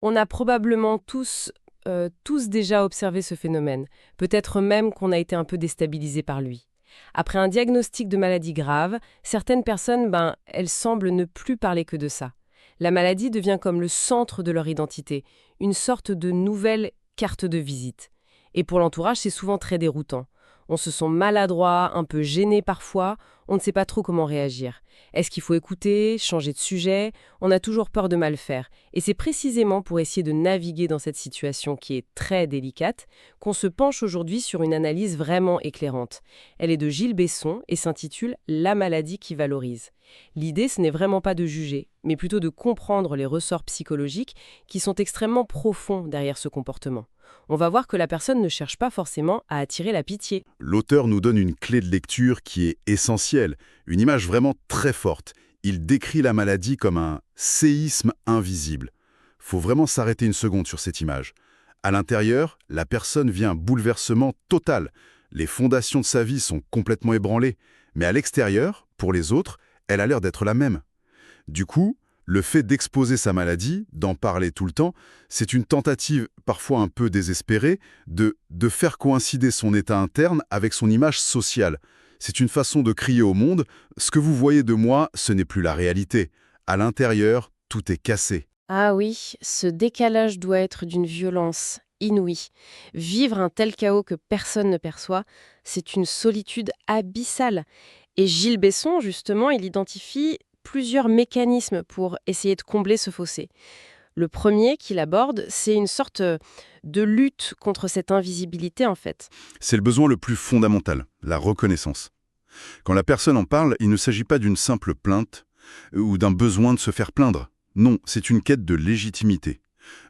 On a probablement tous déjà observé ce phénomène, peut-être même qu'on a été un peu déstabilisé par lui. Après un diagnostic de maladie grave, certaines personnes, elles semblent ne plus parler que de ça. La maladie devient comme le centre de leur identité, une sorte de nouvelle carte de visite. Et pour l'entourage, c'est souvent très déroutant. On se sent maladroit, un peu gêné parfois, on ne sait pas trop comment réagir. Est-ce qu'il faut écouter, changer de sujet? On a toujours peur de mal faire. Et c'est précisément pour essayer de naviguer dans cette situation qui est très délicate qu'on se penche aujourd'hui sur une analyse vraiment éclairante. Elle est de Gilles Besson et s'intitule La maladie qui valorise. L'idée, ce n'est vraiment pas de juger, mais plutôt de comprendre les ressorts psychologiques qui sont extrêmement profonds derrière ce comportement. On va voir que la personne ne cherche pas forcément à attirer la pitié. L'auteur nous donne une clé de lecture qui est essentielle, une image vraiment très forte. Il décrit la maladie comme un séisme invisible. Faut vraiment s'arrêter une seconde sur cette image. À l'intérieur, la personne vit un bouleversement total. Les fondations de sa vie sont complètement ébranlées. Mais à l'extérieur, pour les autres, elle a l'air d'être la même. Du coup, le fait d'exposer sa maladie, d'en parler tout le temps, c'est une tentative, parfois un peu désespérée, de faire coïncider son état interne avec son image sociale. C'est une façon de crier au monde, ce que vous voyez de moi, ce n'est plus la réalité. À l'intérieur, tout est cassé. Ah oui, ce décalage doit être d'une violence inouïe. Vivre un tel chaos que personne ne perçoit, c'est une solitude abyssale. Et Gilles Besson, justement, il identifie plusieurs mécanismes pour essayer de combler ce fossé. Le premier qu'il aborde, c'est une sorte de lutte contre cette invisibilité, en fait. C'est le besoin le plus fondamental, la reconnaissance. Quand la personne en parle, il ne s'agit pas d'une simple plainte ou d'un besoin de se faire plaindre. Non, c'est une quête de légitimité.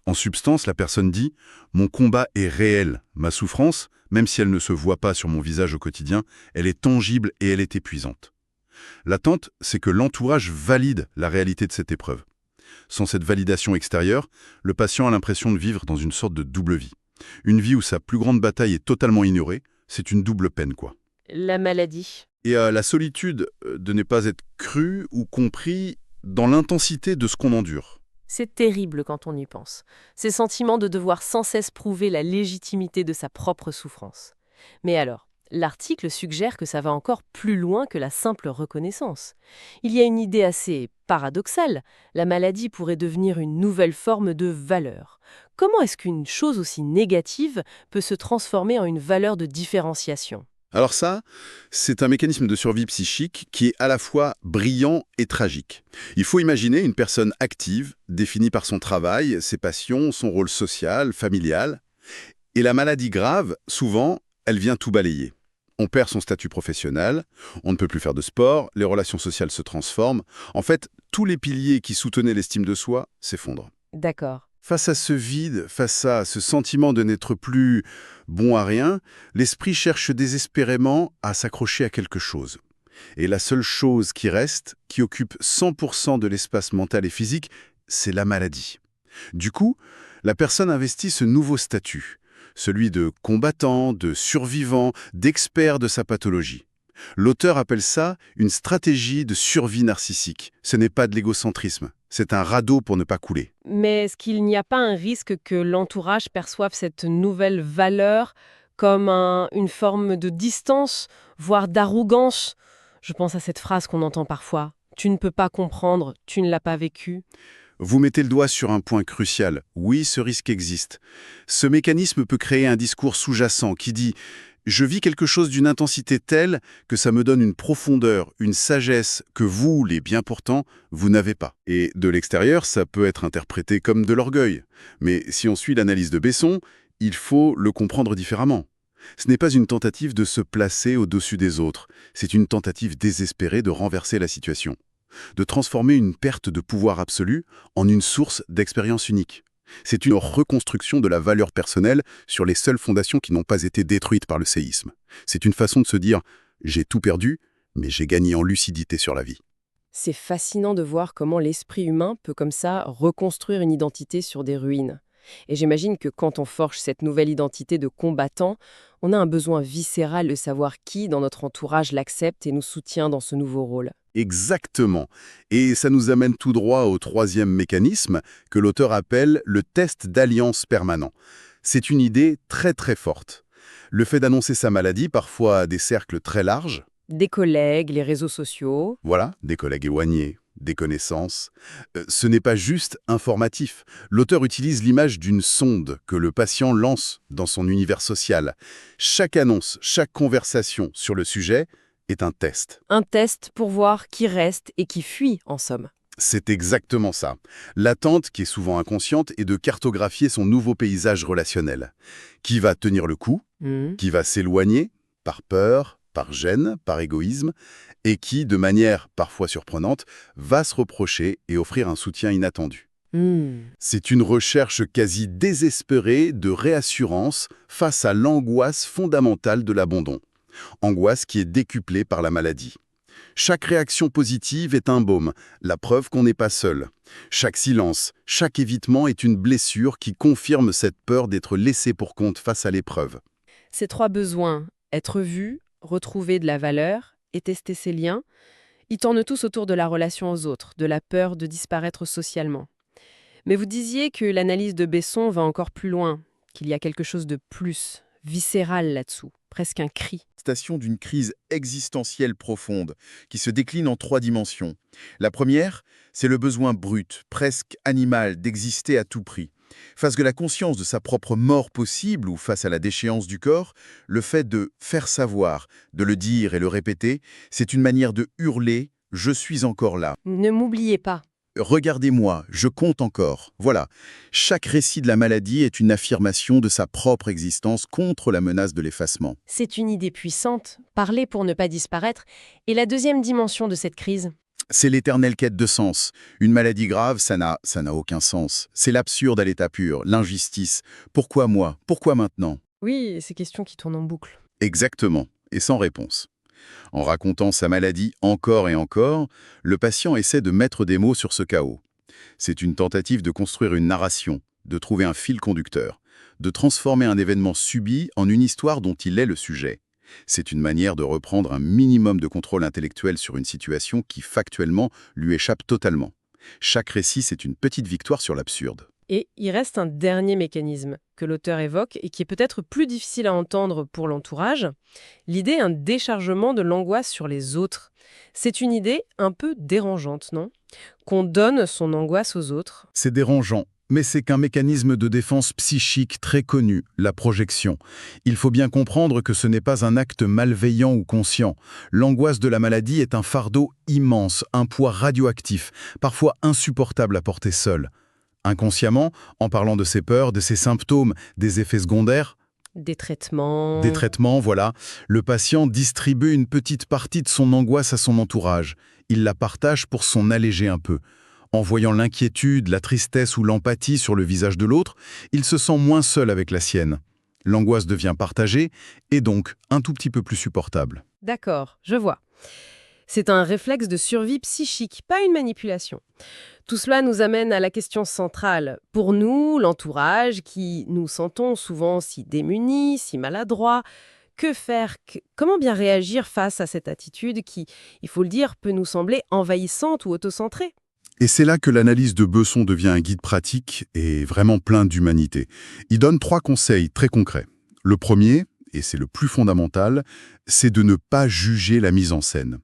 En substance, la personne dit « Mon combat est réel. Ma souffrance, même si elle ne se voit pas sur mon visage au quotidien, elle est tangible et elle est épuisante. » L'attente, c'est que l'entourage valide la réalité de cette épreuve. Sans cette validation extérieure, le patient a l'impression de vivre dans une sorte de double vie. Une vie où sa plus grande bataille est totalement ignorée, c'est une double peine, quoi. La maladie. Et la solitude de ne pas être cru ou compris dans l'intensité de ce qu'on endure. C'est terrible quand on y pense. Ces sentiments de devoir sans cesse prouver la légitimité de sa propre souffrance. Mais alors, l'article suggère que ça va encore plus loin que la simple reconnaissance. Il y a une idée assez paradoxale. La maladie pourrait devenir une nouvelle forme de valeur. Comment est-ce qu'une chose aussi négative peut se transformer en une valeur de différenciation? Alors ça, c'est un mécanisme de survie psychique qui est à la fois brillant et tragique. Il faut imaginer une personne active, définie par son travail, ses passions, son rôle social, familial. Et la maladie grave, souvent, elle vient tout balayer. On perd son statut professionnel, on ne peut plus faire de sport, les relations sociales se transforment. En fait, tous les piliers qui soutenaient l'estime de soi s'effondrent. D'accord. Face à ce vide, face à ce sentiment de n'être plus bon à rien, l'esprit cherche désespérément à s'accrocher à quelque chose. Et la seule chose qui reste, qui occupe 100% de l'espace mental et physique, c'est la maladie. Du coup, la personne investit ce nouveau statut, celui de combattant, de survivant, d'expert de sa pathologie. L'auteur appelle ça une stratégie de survie narcissique. Ce n'est pas de l'égocentrisme, c'est un radeau pour ne pas couler. Mais est-ce qu'il n'y a pas un risque que l'entourage perçoive cette nouvelle valeur comme une forme de distance, voire d'arrogance? Je pense à cette phrase qu'on entend parfois. Tu ne peux pas comprendre, tu ne l'as pas vécu. Vous mettez le doigt sur un point crucial. Oui, ce risque existe. Ce mécanisme peut créer un discours sous-jacent qui dit « Je vis quelque chose d'une intensité telle que ça me donne une profondeur, une sagesse que vous, les bien portants, vous n'avez pas. » Et de l'extérieur, ça peut être interprété comme de l'orgueil. Mais si on suit l'analyse de Besson, il faut le comprendre différemment. Ce n'est pas une tentative de se placer au-dessus des autres. C'est une tentative désespérée de renverser la situation, de transformer une perte de pouvoir absolu en une source d'expérience unique. C'est une reconstruction de la valeur personnelle sur les seules fondations qui n'ont pas été détruites par le séisme. C'est une façon de se dire « j'ai tout perdu, mais j'ai gagné en lucidité sur la vie ». C'est fascinant de voir comment l'esprit humain peut comme ça reconstruire une identité sur des ruines. Et j'imagine que quand on forge cette nouvelle identité de combattant, on a un besoin viscéral de savoir qui dans notre entourage l'accepte et nous soutient dans ce nouveau rôle. Exactement. Et ça nous amène tout droit au troisième mécanisme que l'auteur appelle le test d'alliance permanent. C'est une idée très très forte. Le fait d'annoncer sa maladie, parfois à des cercles très larges, Des collègues, les réseaux sociaux. voilà, des collègues éloignés, des connaissances, ce n'est pas juste informatif. L'auteur utilise l'image d'une sonde que le patient lance dans son univers social. Chaque annonce, chaque conversation sur le sujet est un test. Un test pour voir qui reste et qui fuit, en somme. C'est exactement ça. L'attente, qui est souvent inconsciente, est de cartographier son nouveau paysage relationnel. Qui va tenir le coup, Mhm. qui va s'éloigner, par peur, par gêne, par égoïsme, et qui, de manière parfois surprenante, va se reprocher et offrir un soutien inattendu. Hmm. C'est une recherche quasi désespérée de réassurance face à l'angoisse fondamentale de l'abandon. Angoisse qui est décuplée par la maladie. Chaque réaction positive est un baume, la preuve qu'on n'est pas seul. Chaque silence, chaque évitement est une blessure qui confirme cette peur d'être laissé pour compte face à l'épreuve. Ces trois besoins, être vu, retrouver de la valeur et tester ses liens, ils tournent tous autour de la relation aux autres, de la peur de disparaître socialement. Mais vous disiez que l'analyse de Besson va encore plus loin, qu'il y a quelque chose de plus viscéral là-dessous, presque un cri. Station d'une crise existentielle profonde qui se décline en 3 dimensions. La première, c'est le besoin brut, presque animal, d'exister à tout prix. Face de la conscience de sa propre mort possible ou face à la déchéance du corps, le fait de faire savoir, de le dire et le répéter, c'est une manière de hurler « je suis encore là ». Ne m'oubliez pas. Regardez-moi, je compte encore. Voilà. Chaque récit de la maladie est une affirmation de sa propre existence contre la menace de l'effacement. C'est une idée puissante, parler pour ne pas disparaître. Et la deuxième dimension de cette crise? C'est l'éternelle quête de sens. Une maladie grave, ça n'a aucun sens. C'est l'absurde à l'état pur, l'injustice. Pourquoi moi? Pourquoi maintenant? Oui, ces questions qui tournent en boucle. Exactement, et sans réponse. En racontant sa maladie encore et encore, le patient essaie de mettre des mots sur ce chaos. C'est une tentative de construire une narration, de trouver un fil conducteur, de transformer un événement subi en une histoire dont il est le sujet. C'est une manière de reprendre un minimum de contrôle intellectuel sur une situation qui, factuellement, lui échappe totalement. Chaque récit, c'est une petite victoire sur l'absurde. Et il reste un dernier mécanisme que l'auteur évoque et qui est peut-être plus difficile à entendre pour l'entourage, l'idée d'un déchargement de l'angoisse sur les autres. C'est une idée un peu dérangeante, non? Qu'on donne son angoisse aux autres. C'est dérangeant, mais c'est qu'un mécanisme de défense psychique très connu, la projection. Il faut bien comprendre que ce n'est pas un acte malveillant ou conscient. L'angoisse de la maladie est un fardeau immense, un poids radioactif, parfois insupportable à porter seul. Inconsciemment, en parlant de ses peurs, de ses symptômes, des effets secondaires, Des traitements. des traitements, voilà, le patient distribue une petite partie de son angoisse à son entourage. Il la partage pour s'en alléger un peu. En voyant l'inquiétude, la tristesse ou l'empathie sur le visage de l'autre, il se sent moins seul avec la sienne. L'angoisse devient partagée et donc un tout petit peu plus supportable. D'accord, je vois. C'est un réflexe de survie psychique, pas une manipulation. Tout cela nous amène à la question centrale. Pour nous, l'entourage, qui nous sentons souvent si démunis, si maladroits, que faire? Comment bien réagir face à cette attitude qui, il faut le dire, peut nous sembler envahissante ou autocentrée? Et c'est là que l'analyse de Besson devient un guide pratique et vraiment plein d'humanité. Il donne 3 conseils très concrets. Le premier, et c'est le plus fondamental, c'est de ne pas juger la mise en scène.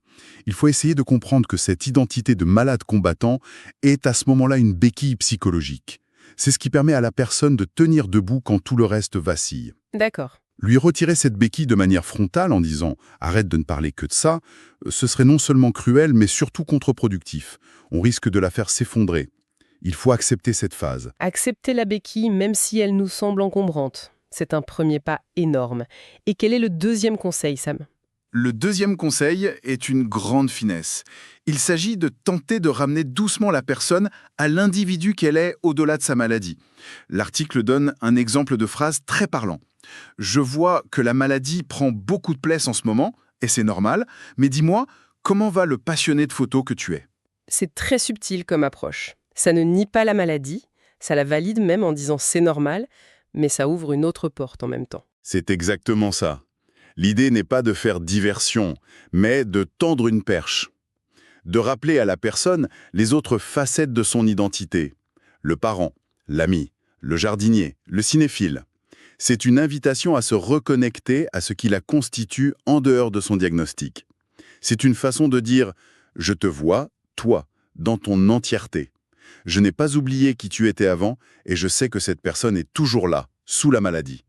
Il faut essayer de comprendre que cette identité de malade combattant est à ce moment-là une béquille psychologique. C'est ce qui permet à la personne de tenir debout quand tout le reste vacille. D'accord. Lui retirer cette béquille de manière frontale en disant « arrête de ne parler que de ça », ce serait non seulement cruel, mais surtout contre-productif. On risque de la faire s'effondrer. Il faut accepter cette phase. Accepter la béquille, même si elle nous semble encombrante. C'est un premier pas énorme. Et quel est le deuxième conseil, Sam? Le deuxième conseil est une grande finesse. Il s'agit de tenter de ramener doucement la personne à l'individu qu'elle est au-delà de sa maladie. L'article donne un exemple de phrase très parlant. « Je vois que la maladie prend beaucoup de place en ce moment, et c'est normal, mais dis-moi, comment va le passionné de photos que tu es ?» C'est très subtil comme approche. Ça ne nie pas la maladie, Ça la valide même en disant c'est normal, mais ça ouvre une autre porte en même temps. C'est exactement ça. L'idée n'est pas de faire diversion, mais de tendre une perche. De rappeler à la personne les autres facettes de son identité. Le parent, l'ami, le jardinier, le cinéphile. C'est une invitation à se reconnecter à ce qui la constitue en dehors de son diagnostic. C'est une façon de dire « je te vois, toi, dans ton entièreté. Je n'ai pas oublié qui tu étais avant et je sais que cette personne est toujours là, sous la maladie. »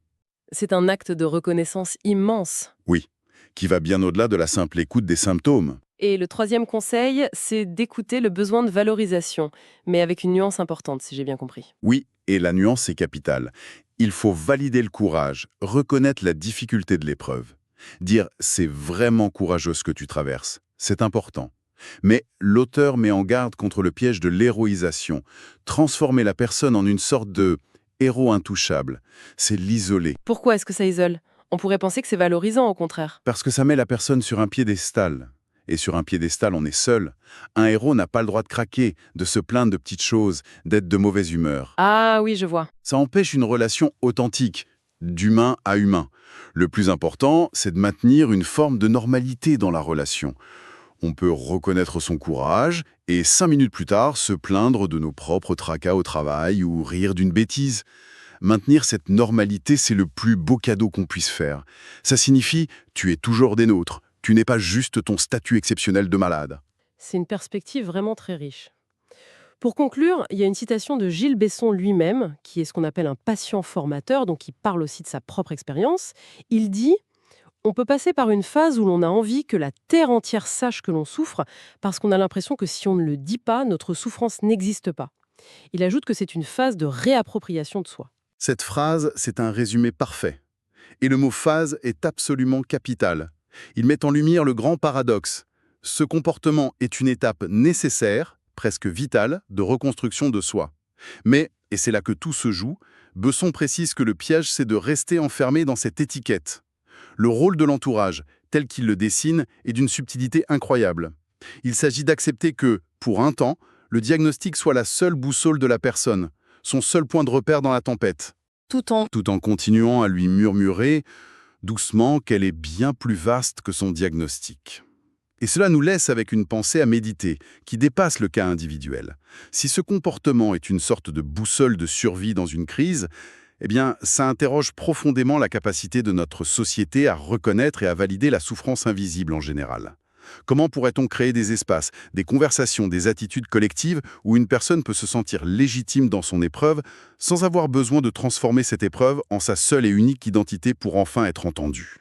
C'est un acte de reconnaissance immense. Oui, qui va bien au-delà de la simple écoute des symptômes. Et le troisième conseil, c'est d'écouter le besoin de valorisation, mais avec une nuance importante, si j'ai bien compris. Oui, et la nuance est capitale. Il faut valider le courage, reconnaître la difficulté de l'épreuve. Dire « c'est vraiment courageux ce que tu traverses », c'est important. Mais l'auteur met en garde contre le piège de l'héroïsation. Transformer la personne en une sorte de héros intouchable, c'est l'isoler. Pourquoi est-ce que ça isole? On pourrait penser que c'est valorisant, au contraire. Parce que ça met la personne sur un piédestal. Et sur un piédestal, on est seul. Un héros n'a pas le droit de craquer, de se plaindre de petites choses, d'être de mauvaise humeur. Ah oui, je vois. Ça empêche une relation authentique, d'humain à humain. Le plus important, c'est de maintenir une forme de normalité dans la relation. On peut reconnaître son courage et 5 minutes plus tard se plaindre de nos propres tracas au travail ou rire d'une bêtise. Maintenir cette normalité, c'est le plus beau cadeau qu'on puisse faire. Ça signifie « tu es toujours des nôtres ». Tu n'es pas juste ton statut exceptionnel de malade. C'est une perspective vraiment très riche. Pour conclure, il y a une citation de Gilles Besson lui-même, qui est ce qu'on appelle un patient formateur, donc il parle aussi de sa propre expérience. Il dit « On peut passer par une phase où l'on a envie que la terre entière sache que l'on souffre, parce qu'on a l'impression que si on ne le dit pas, notre souffrance n'existe pas. » Il ajoute que c'est une phase de réappropriation de soi. Cette phrase, c'est un résumé parfait. Et le mot « phase » est absolument capital. Il met en lumière le grand paradoxe. Ce comportement est une étape nécessaire, presque vitale, de reconstruction de soi. Mais, et c'est là que tout se joue, Besson précise que le piège, c'est de rester enfermé dans cette étiquette. Le rôle de l'entourage, tel qu'il le dessine, est d'une subtilité incroyable. Il s'agit d'accepter que, pour un temps, le diagnostic soit la seule boussole de la personne, son seul point de repère dans la tempête. Tout en continuant à lui murmurer doucement qu'elle est bien plus vaste que son diagnostic. Et cela nous laisse avec une pensée à méditer, qui dépasse le cas individuel. Si ce comportement est une sorte de boussole de survie dans une crise, eh bien, ça interroge profondément la capacité de notre société à reconnaître et à valider la souffrance invisible en général. Comment pourrait-on créer des espaces, des conversations, des attitudes collectives où une personne peut se sentir légitime dans son épreuve sans avoir besoin de transformer cette épreuve en sa seule et unique identité pour enfin être entendue ?